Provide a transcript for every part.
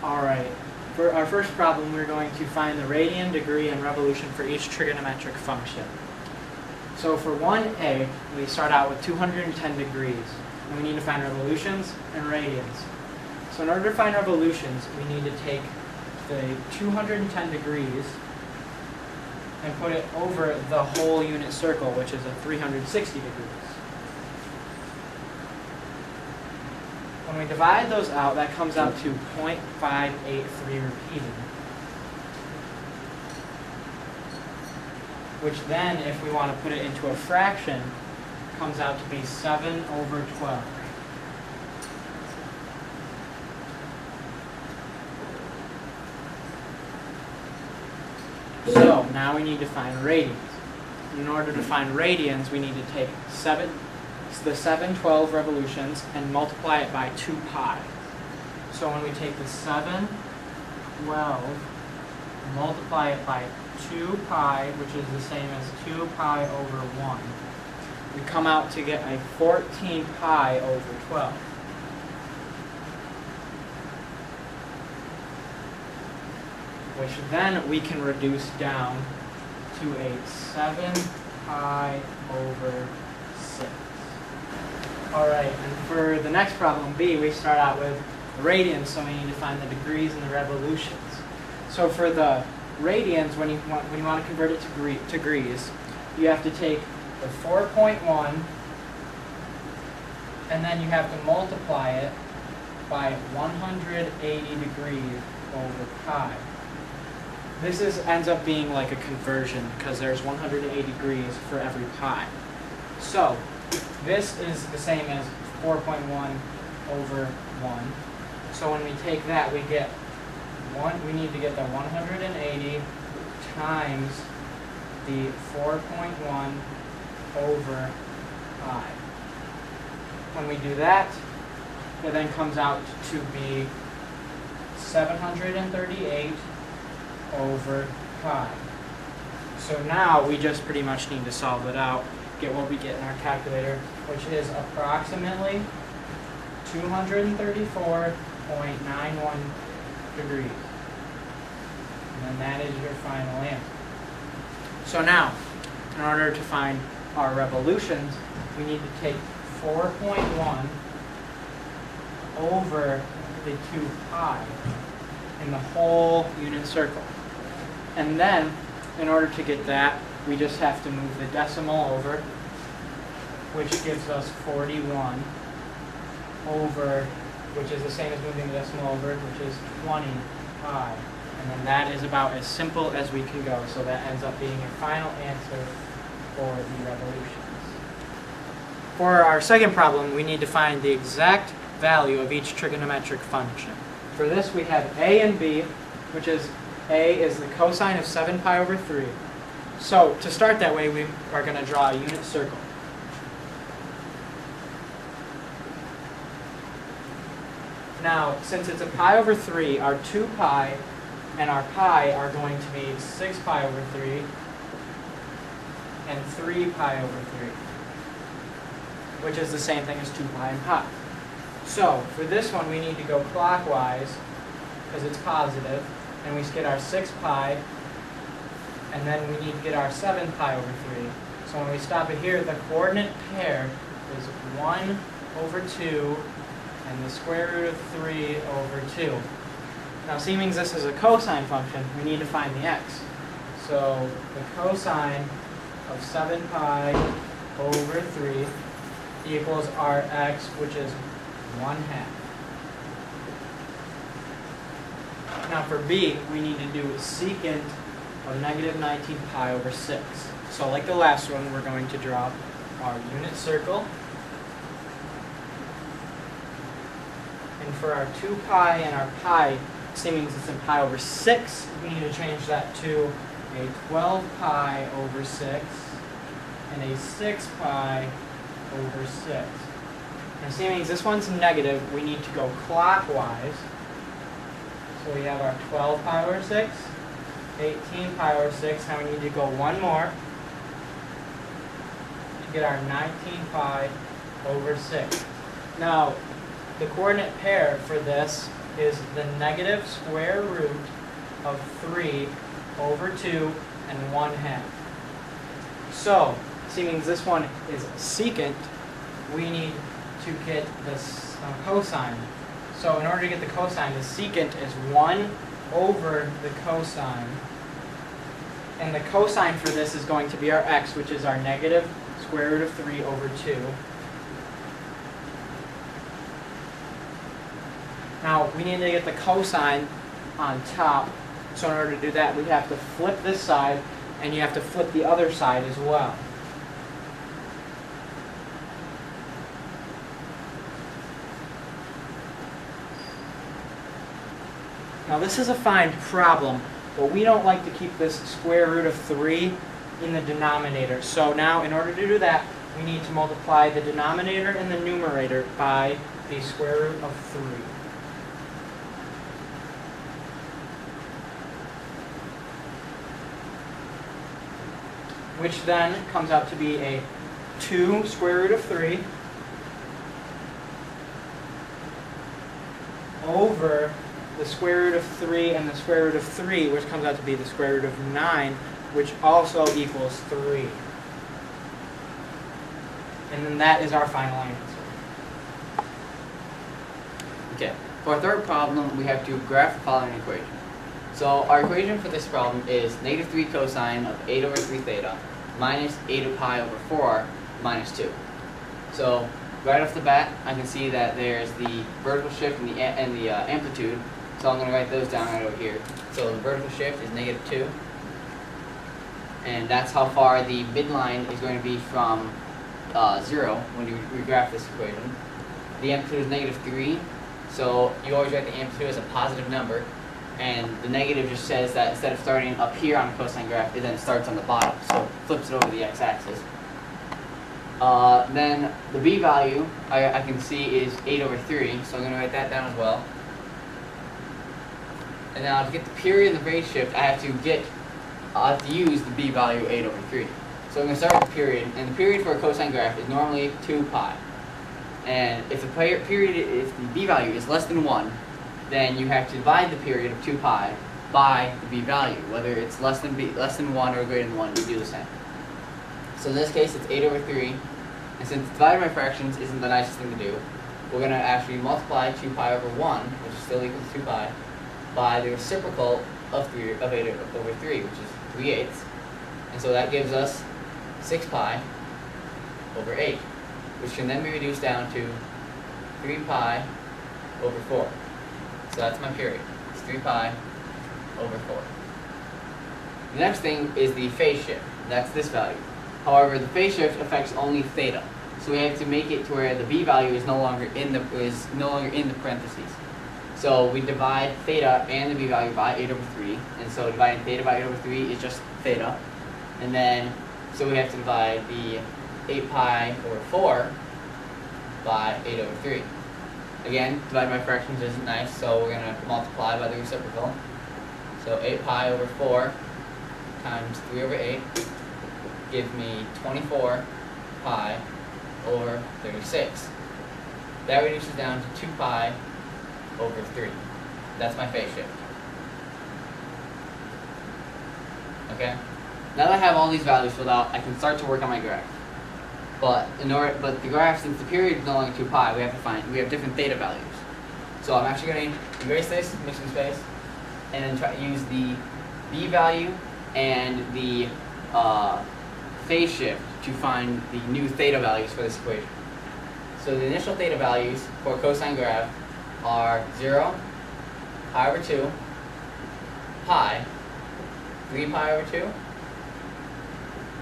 Alright, for our first problem we're going to find the radian, degree, and revolution for each trigonometric function. So for 1a, we start out with 210 degrees, and we need to find revolutions and radians. So in order to find revolutions, we need to take the 210 degrees and put it over the whole unit circle, which is a 360 degrees. When we divide those out, that comes out to 0.583 repeating. Which then, if we want to put it into a fraction, comes out to be 7/12. So, now we need to find radians. In order to find radians, we need to take the 7/12 revolutions and multiply it by 2 pi. So when we take the 7/12, multiply it by 2 pi, which is the same as 2 pi over 1, we come out to get a 14 pi over 12. Which then we can reduce down to a 7 pi over 6. Alright, and for the next problem, B, we start out with radians, so we need to find the degrees and the revolutions. So for the radians, when you want to convert it to degrees, you have to take the 4.1, and then you have to multiply it by 180 degrees over pi. This ends up being like a conversion because there's 180 degrees for every pi. So this is the same as 4.1 over 1. So when we take that, we get we need to get the 180 times the 4.1 over pi. When we do that, it then comes out to be 738 over pi. So now we just pretty much need to solve it out, get what we get in our calculator, which is approximately 234.91 degrees. And then that is your final answer. So now, in order to find our revolutions, we need to take 4.1 over the 2 pi in the whole unit circle. And then, in order to get that, we just have to move the decimal over, which gives us 41 over, which is the same as moving the decimal over, which is 20 pi. And then that is about as simple as we can go. So that ends up being your final answer for the revolutions. For our second problem, we need to find the exact value of each trigonometric function. For this, we have a and b, which is a is the cosine of 7 pi over 3. So to start that way, we are going to draw a unit circle. Now, since it's a pi over 3, our 2 pi and our pi are going to be 6 pi over 3 and 3 pi over 3, which is the same thing as 2 pi and pi. So for this one, we need to go clockwise because it's positive, and we get our 6 pi, and then we need to get our 7 pi over 3. So when we stop it here, the coordinate pair is 1 over 2 and the square root of 3 over 2. Now, seeing this is a cosine function, we need to find the x. So the cosine of 7 pi over 3 equals our x, which is 1/2. Now for b, we need to do secant of negative 19 pi over 6. So like the last one, we're going to draw our unit circle. And for our 2 pi and our pi, seeing it's in pi over 6, we need to change that to a 12 pi over 6 and a 6 pi over 6. And seeing this one's negative, we need to go clockwise. So we have our 12 pi over 6, 18 pi over 6. Now we need to go one more to get our 19 pi over 6. Now, the coordinate pair for this is the negative square root of 3 over 2 and 1/2. So, seeing this one is secant, we need to get this cosine. So in order to get the cosine, the secant is 1 over the cosine. And the cosine for this is going to be our x, which is our negative square root of 3 over 2. Now, we need to get the cosine on top. So in order to do that, we have to flip this side, and you have to flip the other side as well. Now this is a fine problem, but we don't like to keep this square root of 3 in the denominator. So now, in order to do that, we need to multiply the denominator and the numerator by the square root of 3. Which then comes out to be a 2 square root of 3 over the square root of 3 and the square root of 3, which comes out to be the square root of 9, which also equals 3. And then that is our final answer. Okay, for our third problem, we have to graph the following equation. So our equation for this problem is negative 3 cosine of 8 over 3 theta minus 8 of pi over 4 minus 2. So right off the bat, I can see that there's the vertical shift and the amplitude. So I'm going to write those down right over here. So the vertical shift is negative 2. And that's how far the midline is going to be from 0 when you graph this equation. The amplitude is negative 3. So you always write the amplitude as a positive number. And the negative just says that instead of starting up here on a cosine graph, it then starts on the bottom. So it flips it over the x-axis. Then the b value I can see is 8 over 3. So I'm going to write that down as well. And now to get the period and the phase shift, I have to use the b value 8 over 3. So I'm going to start with the period, and the period for a cosine graph is normally 2 pi. And if the b value is less than 1, then you have to divide the period of 2 pi by the b value. Whether it's less than 1 or greater than 1, you do the same. So in this case, it's 8 over 3. And since dividing by fractions isn't the nicest thing to do, we're going to actually multiply 2 pi over 1, which is still equal to 2 pi, by the reciprocal of 8 over 3, which is 3/8. And so that gives us 6 pi over 8, which can then be reduced down to 3 pi over 4. So that's my period. It's 3 pi over 4. The next thing is the phase shift. That's this value. However, the phase shift affects only theta. So we have to make it to where the b value is no longer in the parentheses. So we divide theta and the b value by 8 over 3. And so dividing theta by 8 over 3 is just theta. And then, so we have to divide the 8 pi over 4 by 8 over 3. Again, dividing by fractions isn't nice, so we're going to multiply by the reciprocal. So 8 pi over 4 times 3 over 8 gives me 24 pi over 36. That reduces down to 2 pi over 3. That's my phase shift. Okay? Now that I have all these values filled out, I can start to work on my graph. But the graph, since the period is no longer 2 pi, we have different theta values. So I'm actually going to erase this, make some space, and then try to use the b value and the phase shift to find the new theta values for this equation. So the initial theta values for a cosine graph are 0, pi over 2, pi, 3 pi over 2,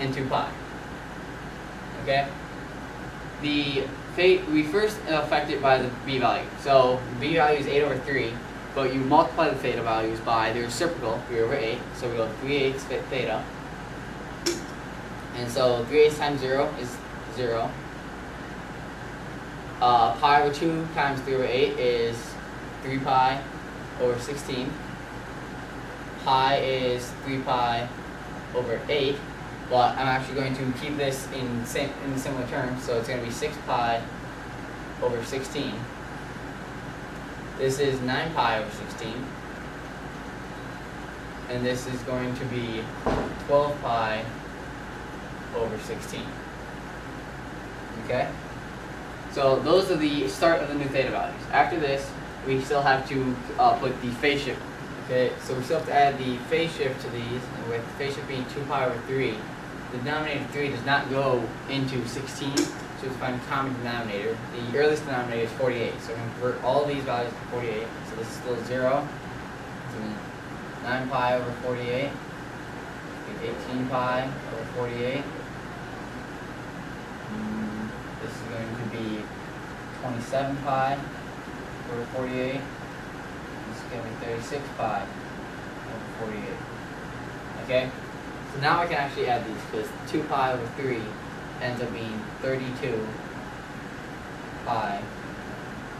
and 2 pi. Okay? We first affect it by the b value. So the b value is 8 over 3, but you multiply the theta values by the reciprocal, 3 over 8. So we go 3/8 theta. And so 3/8 times 0 is 0. Pi over 2 times 3 over 8 is 3 pi over 16. Pi is 3 pi over 8. But I'm actually going to keep this in similar terms, so it's going to be 6 pi over 16. This is 9 pi over 16. And this is going to be 12 pi over 16. Okay? So those are the start of the new theta values. After this, we still have to put the phase shift. Okay, so we still have to add the phase shift to these, and with phase shift being 2 pi over 3, the denominator 3 does not go into 16, so we have to find a common denominator. The earliest denominator is 48, so we're going to convert all these values to 48. So this is still 0. So 9 pi over 48, 18 pi over 48. This is going to be 27 pi over 48. This is going to be 36 pi over 48. Okay? So now I can actually add these because 2 pi over 3 ends up being 32 pi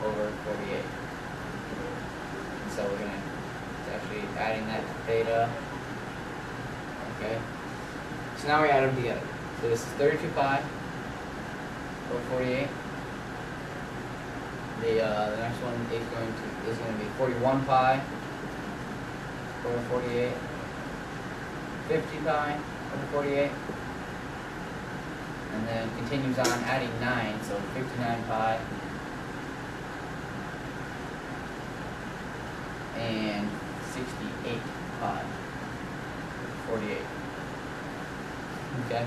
over 48. And so we're going to actually adding that to theta. Okay? So now we add them together. So this is 32 pi over 48. The next one is going to be 41 pi over 48. 50 pi over 48. And then continues on adding 9, so 59 pi. And 68 pi over 48. Okay?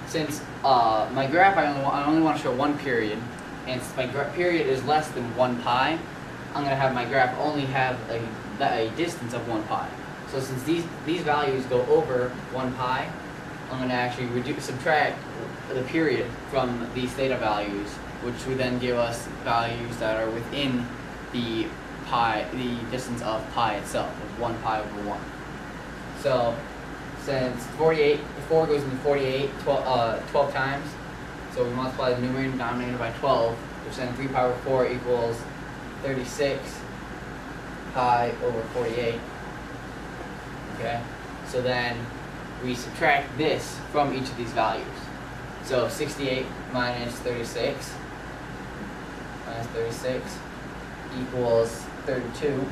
Since my graph, I only want to show one period, and since my period is less than 1 pi, I'm going to have my graph only have a distance of 1 pi. So since these values go over 1 pi, I'm going to actually subtract the period from these theta values, which would then give us values that are within the distance of pi itself, of 1 pi over 1. So since 48, 4 goes into 48 12 times, so we multiply the numerator and denominator by 12, which then 3 pi over 4 equals 36 pi over 48. Okay, so then we subtract this from each of these values. So 68 minus 36 equals 32.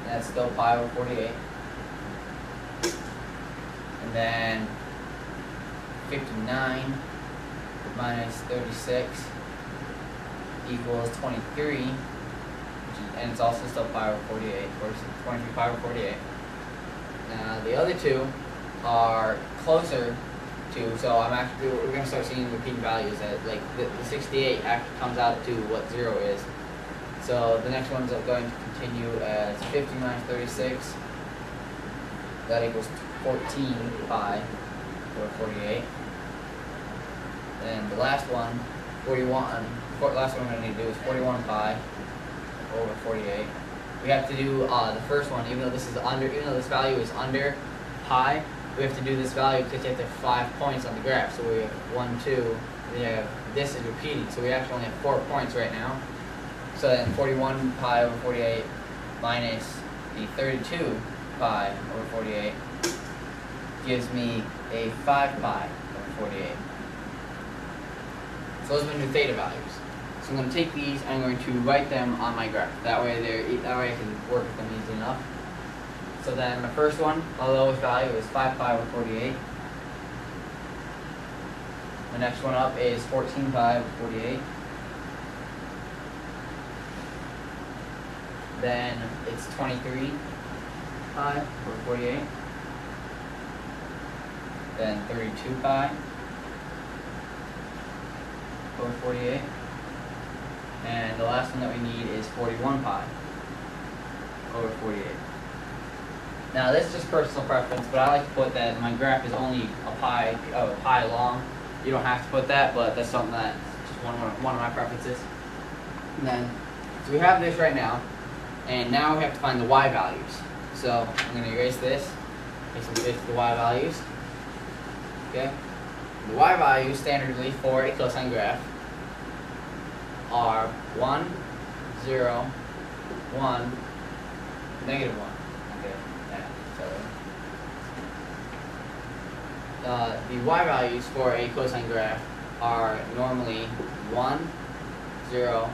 That's still pi over 48. And then 59 minus 36 equals 23, and it's also still pi over 48, or 23 pi over 48. Now the other two are closer to, so we're going to start seeing repeating values that, like, the 68 actually comes out to what 0 is. So the next one's going to continue as 50 minus 36. That equals 14 pi over 48. And the last one, 41. The last one we're going to need to do is 41 pi over 48. We have to do the first one, even though this value is under pi. We have to do this value because you have to have 5 points on the graph. So we have 1, 2, and we have this is repeating. So we actually only have 4 points right now. So then 41 pi over 48 minus the 32 pi over 48 gives me a 5 pi over 48. So those are the new theta values. So I'm going to take these and I'm going to write them on my graph. That way I can work with them easily enough. So then the first one, the lowest value is 5 pi over 48. The next one up is 14 pi over 48. Then it's 23 pi over 48. Then 32 pi over 48. And the last one that we need is 41 pi over 48. Now this is just personal preference, but I like to put that my graph is only a pi long. You don't have to put that, but that's something that's just one of my preferences. And then, so we have this right now, and now we have to find the y values. So I'm going to erase this, make some space for the y values. Okay. The y values standardly for a cosine graph are 1, 0, 1, negative 1. Okay, yeah, so the y values for a cosine graph are normally 1, 0,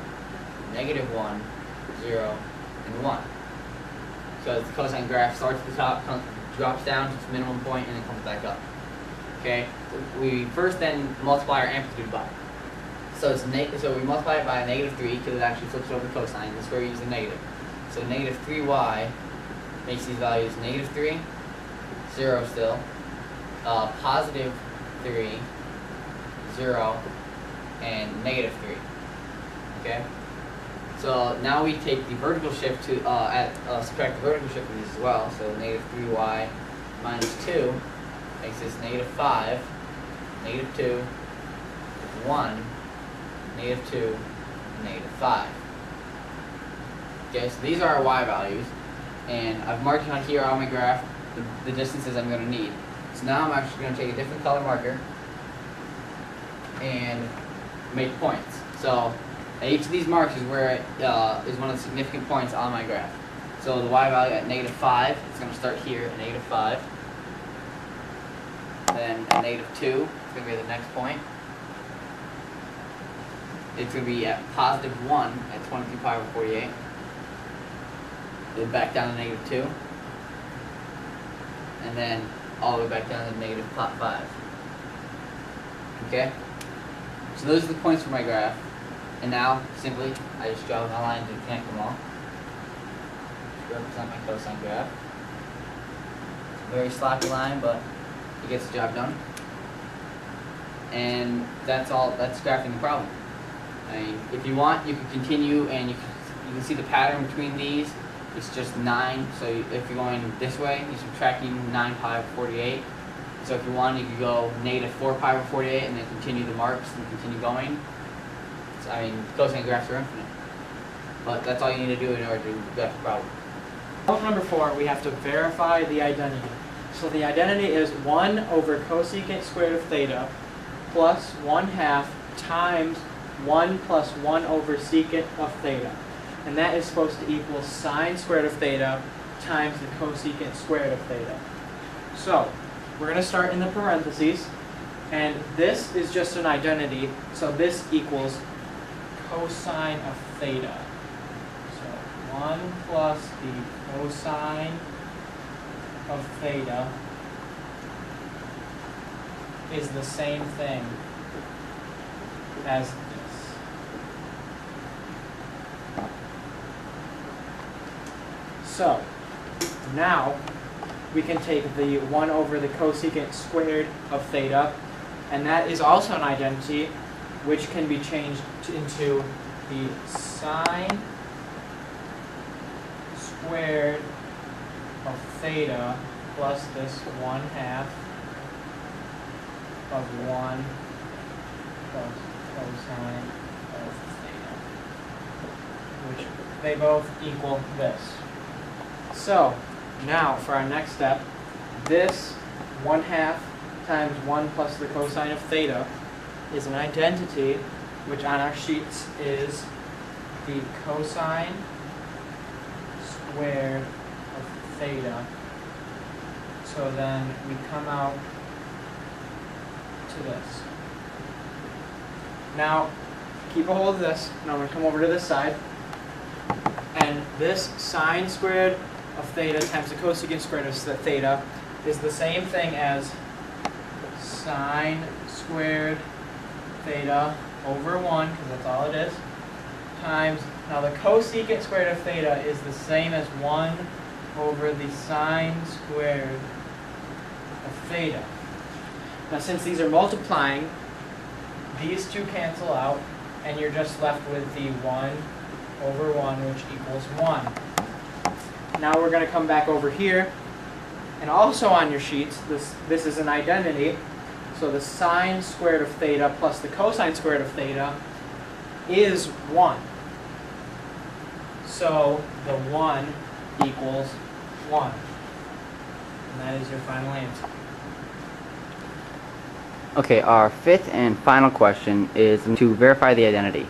-1, 0, and 1. Because the cosine graph starts at the top, drops down to its minimum point, and then comes back up. Okay? So we first then multiply our amplitude by. So it's so we multiply it by a -3 because it actually flips over cosine. That's where we use the negative. So -3y makes these values -3, 0 still, +3, 0, and -3. Okay? So now we take the vertical shift to subtract the vertical shift from these as well. So -3y minus 2 makes this -5, -2, 1, -2, -5. Okay, so these are our y values, and I've marked on here on my graph the distances I'm going to need. So now I'm actually going to take a different color marker and make points. So each of these marks is where it is one of the significant points on my graph. So the y value at -5 is going to start here at -5. Then at -2 it's going to be the next point. It's going to be at +1 at 22 pi over 48. Then back down to -2. And then all the way back down to -5. Okay? So those are the points for my graph. And now, simply, I just draw my line to connect them all. To represent my cosine graph. It's a very sloppy line, but it gets the job done. And that's all. That's graphing the problem. I mean, if you want, you can continue, and you can see the pattern between these. It's just 9. So if you're going this way, you're subtracting 9 pi over 48. So if you want, you could go -4 pi over 48, and then continue the marks and continue going. I mean, cosine graphs are infinite. But that's all you need to do in order to graph the problem. Problem number 4, we have to verify the identity. So the identity is 1 over cosecant squared of theta plus 1/2 times 1 plus 1 over secant of theta. And that is supposed to equal sine squared of theta times the cosecant squared of theta. So we're going to start in the parentheses. And this is just an identity. So this equals cosine of theta. So 1 plus the cosine of theta is the same thing as this. So now we can take the 1 over the cosecant squared of theta, and that is also an identity which can be changed into the sine squared of theta plus this 1/2 of 1 plus cosine of theta, which they both equal this. So now for our next step, this 1/2 times 1 plus the cosine of theta is an identity which on our sheets is the cosine squared of theta. So then we come out to this. Now keep a hold of this. Now I'm going to come over to this side. And this sine squared of theta times the cosecant squared of theta is the same thing as sine squared theta over 1, because that's all it is, times, now the cosecant squared of theta is the same as 1 over the sine squared of theta. Now since these are multiplying, these two cancel out, and you're just left with the 1 over 1, which equals 1. Now we're going to come back over here, and also on your sheets, this is an identity. So the sine squared of theta plus the cosine squared of theta is 1. So the 1 equals 1. And that is your final answer. Okay, our fifth and final question is to verify the identity.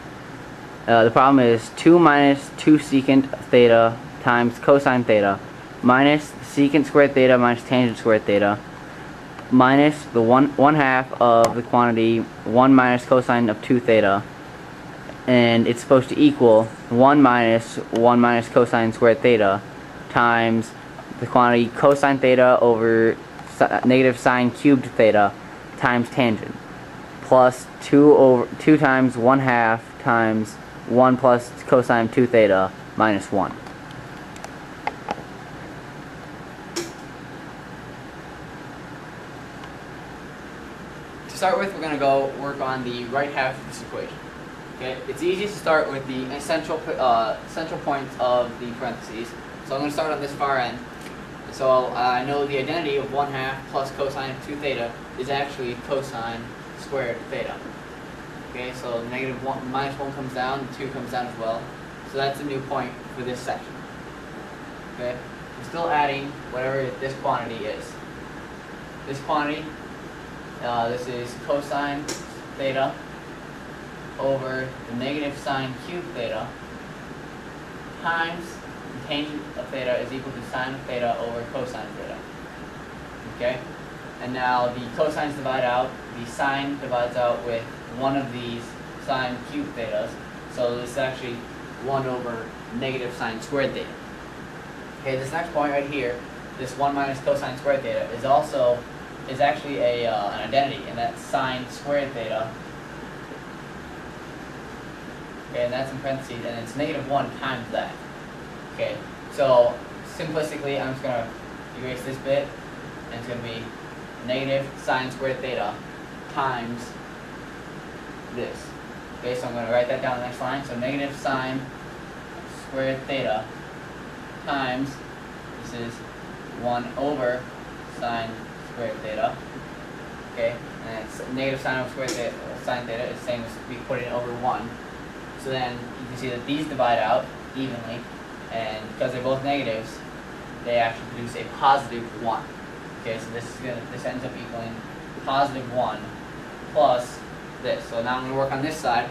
The problem is 2 minus 2 secant theta times cosine theta minus secant squared theta minus tangent squared theta minus the 1/2 of the quantity 1 minus cosine of 2 theta and it's supposed to equal 1 minus cosine squared theta times the quantity cosine theta over negative sine cubed theta times tangent plus 2 times 1/2 times 1 plus cosine 2 theta minus 1. To start with, we're going to go work on the right half of this equation. Okay, it's easiest to start with the central points of the parentheses. So I'm going to start on this far end. So I know the identity of 1/2 plus cosine of 2 theta is actually cosine squared theta. Okay, so negative 1 minus 1 comes down, 2 comes down as well. So that's a new point for this section. Okay, I'm still adding whatever this quantity is. This quantity, this is cosine theta over the negative sine cubed theta times the tangent of theta is equal to sine of theta over cosine theta. Okay? And now the cosines divide out, the sine divides out with one of these sine cubed thetas, so this is actually 1 over negative sine squared theta. Okay, this next point right here, this 1 minus cosine squared theta is actually an identity, and that's sine squared theta. Okay, and that's in parentheses, and it's negative 1 times that. Okay, so simplistically, I'm just going to erase this bit, and it's going to be negative sine squared theta times this. Okay, so I'm going to write that down on the next line. So negative sine squared theta times, this is 1 over sine squared theta. Okay, and it's negative sine over squared theta, sine theta is the same as we put it over 1. So then you can see that these divide out evenly, and because they're both negatives, they actually produce a positive 1. Okay, so this ends up equaling positive 1 plus this. So now I'm going to work on this side.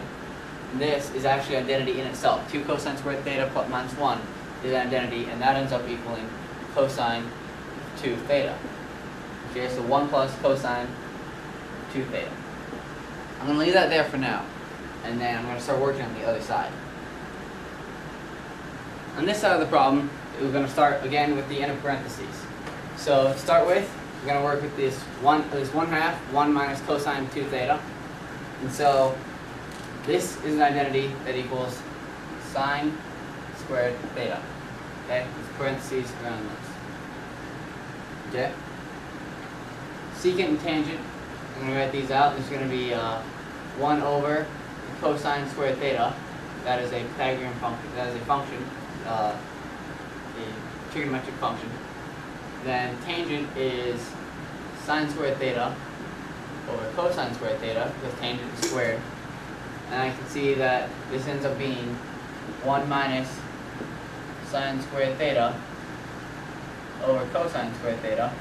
This is actually identity in itself. 2 cosine squared theta plus minus 1 is an identity, and that ends up equaling cosine 2 theta. Okay, so 1 plus cosine 2 theta. I'm going to leave that there for now, and then I'm going to start working on the other side. On this side of the problem, we're going to start again with the end of parentheses. So to start with, we're going to work with this 1/2, 1 minus cosine 2 theta. And so this is an identity that equals sine squared theta. Okay, with parentheses around this. Okay. Secant and tangent, I'm going to write these out. This is going to be 1 over cosine squared theta. That is a Pythagorean function. That is a function, a trigonometric function. Then tangent is sine squared theta over cosine squared theta, because tangent is squared. And I can see that this ends up being 1 minus sine squared theta over cosine squared theta.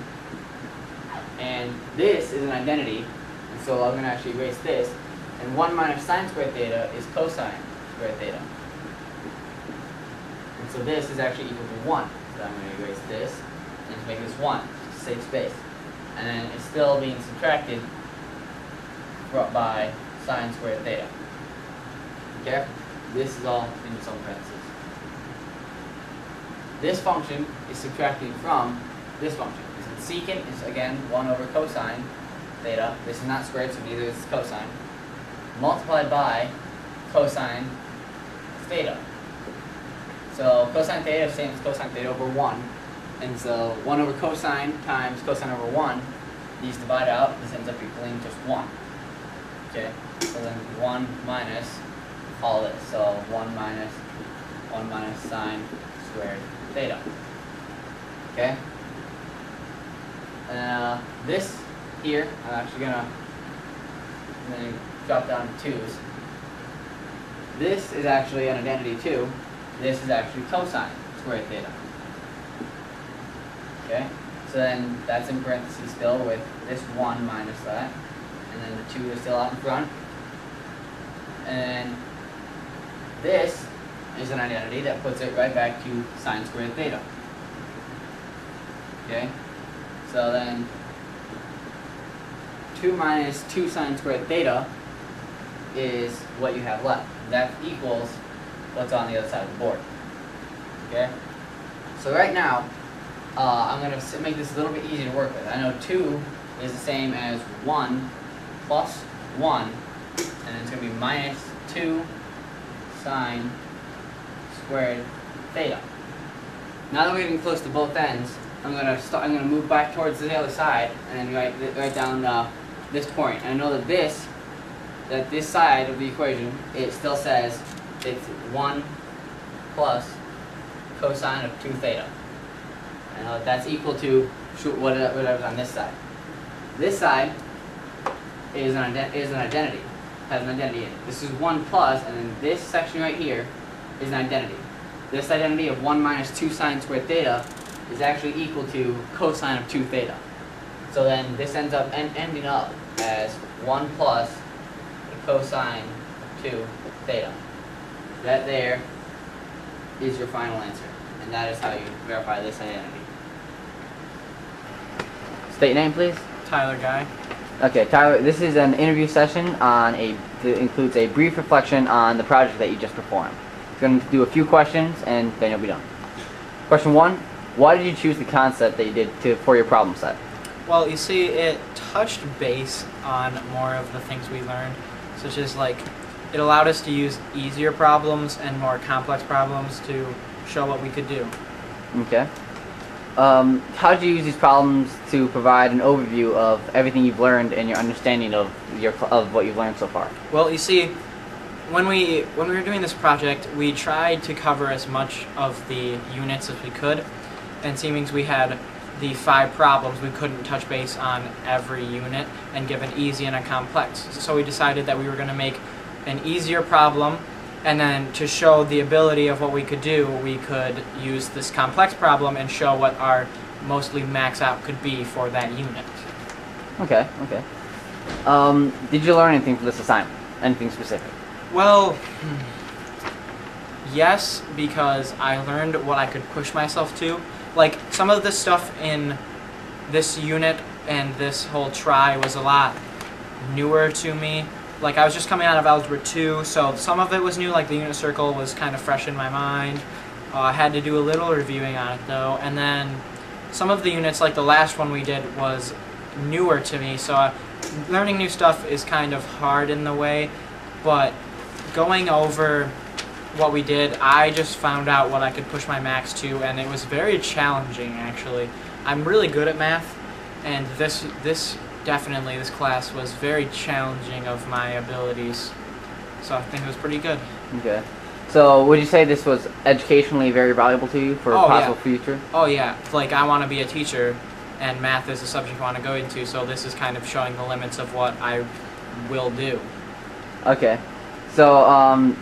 And this is an identity, and so I'm going to actually erase this. And 1 minus sine squared theta is cosine squared theta. And so this is actually equal to 1. So I'm going to erase this and to make this 1, just to save space. And then it's still being subtracted by sine squared theta. Okay? This is all in its own parentheses. This function is subtracting from this function. So the secant is, again, 1 over cosine theta. This is not squared, so neither is cosine. Multiplied by cosine theta. So cosine theta is the same as cosine theta over 1. And so 1 over cosine times cosine over 1, these divide out, this ends up equaling just 1. Okay, so then 1 minus all this. So 1 minus sine squared theta. Okay? And this here, I'm actually going to drop down to 2's. This is actually an identity too. This is actually cosine squared theta. Okay? So then that's in parentheses still with this 1 minus that. And then the 2 is still out in front. And this is an identity that puts it right back to sine squared theta. Okay? So then 2 minus 2 sine squared theta is what you have left. That equals what's on the other side of the board. Okay? So right now, I'm going to make this a little bit easier to work with. I know 2 is the same as 1 plus 1, and it's going to be minus 2 sine squared theta. Now that we're getting close to both ends, I'm going to move back towards the other side and then write down this point. And I know that this side of the equation, it still says it's 1 plus cosine of 2 theta. I know that that's equal to whatever's on this side. This side is an identity, has an identity in it. This is 1 plus, and then this section right here is an identity. This identity of 1 minus 2 sine squared theta is actually equal to cosine of 2 theta. So then this ends up ending up as 1 plus the cosine of 2 theta. That there is your final answer, and that is how you verify this identity. State your name, please. Tyler Guy. Okay, Tyler, this is an interview session that includes a brief reflection on the project that you just performed. It's going to do a few questions, and then you'll be done. Question 1, why did you choose the concept that you did for your problem set? Well, you see, it touched base on more of the things we learned, such as like it allowed us to use easier problems and more complex problems to show what we could do. Okay. How did you use these problems to provide an overview of everything you've learned and your understanding of what you've learned so far? Well, you see, when we were doing this project, we tried to cover as much of the units as we could, and seeming we had the 5 problems, we couldn't touch base on every unit and give an easy and a complex. So we decided that we were going to make an easier problem, and then to show the ability of what we could do, we could use this complex problem and show what our mostly max out could be for that unit. Okay, okay. Did you learn anything from this assignment? Anything specific? Well, yes, because I learned what I could push myself to. Like, some of the stuff in this unit and this whole try was a lot newer to me. Like, I was just coming out of Algebra 2, so some of it was new, like the unit circle was kind of fresh in my mind. I had to do a little reviewing on it, though, and then some of the units, like the last one we did, was newer to me, so learning new stuff is kind of hard in the way, but going over what we did, I just found out what I could push my max to, and it was very challenging, actually. I'm really good at math, and this class was very challenging of my abilities, so I think it was pretty good. Okay. So would you say this was educationally very valuable to you for a possible future? Oh yeah, like I want to be a teacher, and math is a subject I want to go into, so this is kind of showing the limits of what I will do. Okay. So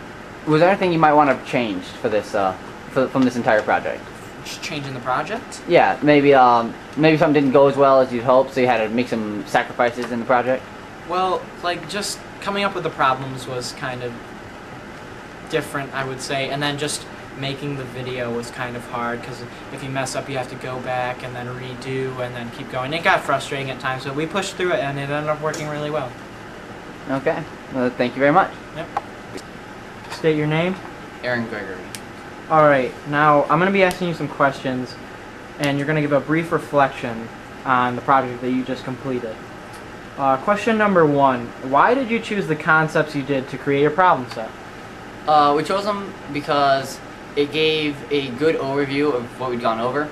was there anything you might want to have changed for this from this entire project? Just changing the project? Yeah, maybe something didn't go as well as you'd hoped, so you had to make some sacrifices in the project? Well, like just coming up with the problems was kind of different, I would say, and then just making the video was kind of hard because if you mess up you have to go back and then redo and then keep going. It got frustrating at times, but we pushed through it and it ended up working really well. Okay, well, thank you very much. Yep. State your name. Aaron Gregory. Alright, now I'm going to be asking you some questions and you're going to give a brief reflection on the project that you just completed. Question number 1, why did you choose the concepts you did to create your problem set? We chose them because it gave a good overview of what we'd gone over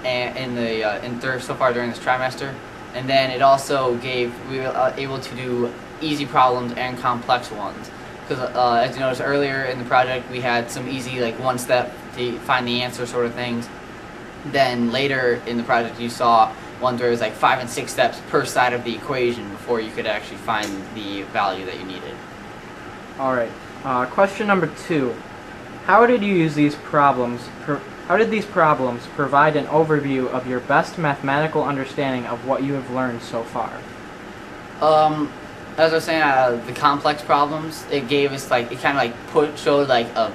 so far during this trimester, and then it also we were able to do easy problems and complex ones. Because as you noticed earlier in the project, we had some easy, like, one step to find the answer sort of things. Then later in the project, you saw ones where it was like 5 and 6 steps per side of the equation before you could actually find the value that you needed. All right. Question number 2: how did you use these problems? How did these problems provide an overview of your best mathematical understanding of what you have learned so far? As I was saying, the complex problems, it gave us, like, it kind of like showed like a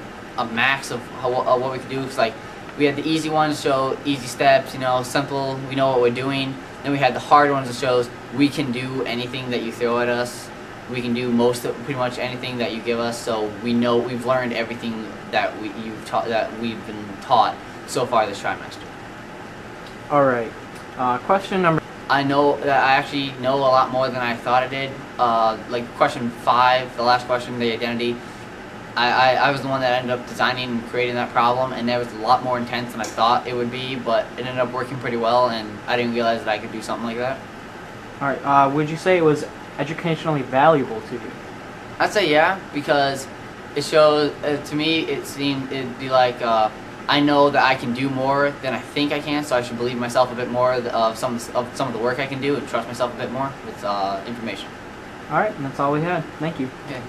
max of what we could do. It's like we had the easy ones show easy steps, you know, simple, we know what we're doing. Then we had the hard ones that shows we can do anything that you throw at us. we can do pretty much anything that you give us. So we've learned everything that we've been taught so far this trimester. All right. Question number. I know that I actually know a lot more than I thought I did. Like question 5, the last question, the identity. I was the one that ended up designing and creating that problem, and that was a lot more intense than I thought it would be, but it ended up working pretty well, and I didn't realize that I could do something like that. All right. Would you say it was educationally valuable to you? I'd say yeah, because it shows, to me, it'd be like, I know that I can do more than I think I can, so I should believe myself a bit more of some of the work I can do and trust myself a bit more with information. All right, and that's all we had. Thank you. Okay.